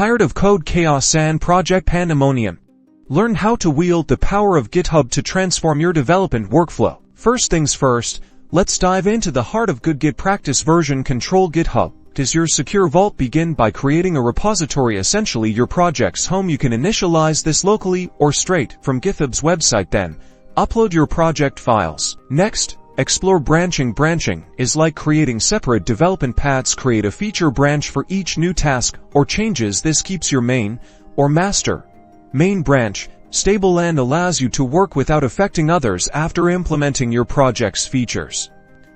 Tired of code chaos and project pandemonium? Learn how to wield the power of GitHub to transform your development workflow. First things first, let's dive into the heart of good Git practice. Version control. GitHub is your secure vault. Begin by creating a repository, essentially your project's home. You can initialize this locally or straight from Github's website, then upload your project files. Next, explore branching. Branching is like creating separate development paths. Create a feature branch for each new task or changes. This keeps your main or main branch stable and allows you to work without affecting others after implementing your project's features.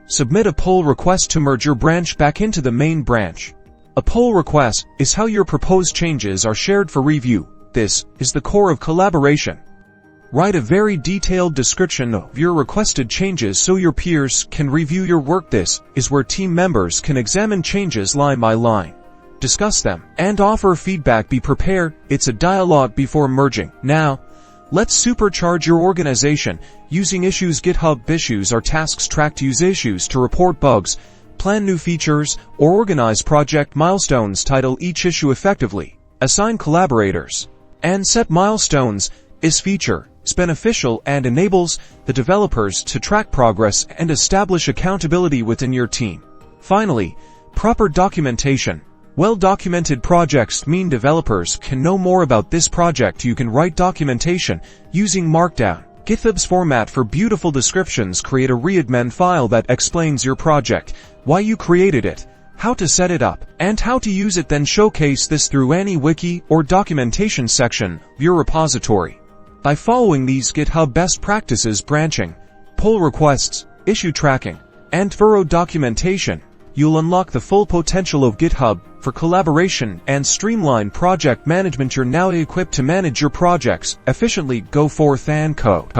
Submit a pull request to merge your branch back into the main branch. A pull request is how your proposed changes are shared for review. This is the core of collaboration. Write a very detailed description of your requested changes so your peers can review your work. This is where team members can examine changes line by line, discuss them, and offer feedback. Be prepared, it's a dialogue before merging. Now, let's supercharge your organization using issues. GitHub issues are tasks tracked. Use issues to report bugs, plan new features, or organize project milestones. Title each issue effectively, assign collaborators, and set milestones. Is feature is beneficial and enables the developers to track progress and establish accountability within your team. Finally, proper documentation. Well-documented projects mean developers can know more about this project. You can write documentation using Markdown, Github's format for beautiful descriptions. Create a readmin file that explains your project, why you created it, how to set it up, and how to use it. Then showcase this through any wiki or documentation section of your repository. By following these GitHub best practices, branching, pull requests, issue tracking, and thorough documentation, you'll unlock the full potential of GitHub for collaboration and streamline project management. You're now equipped to manage your projects efficiently. Go forth and code.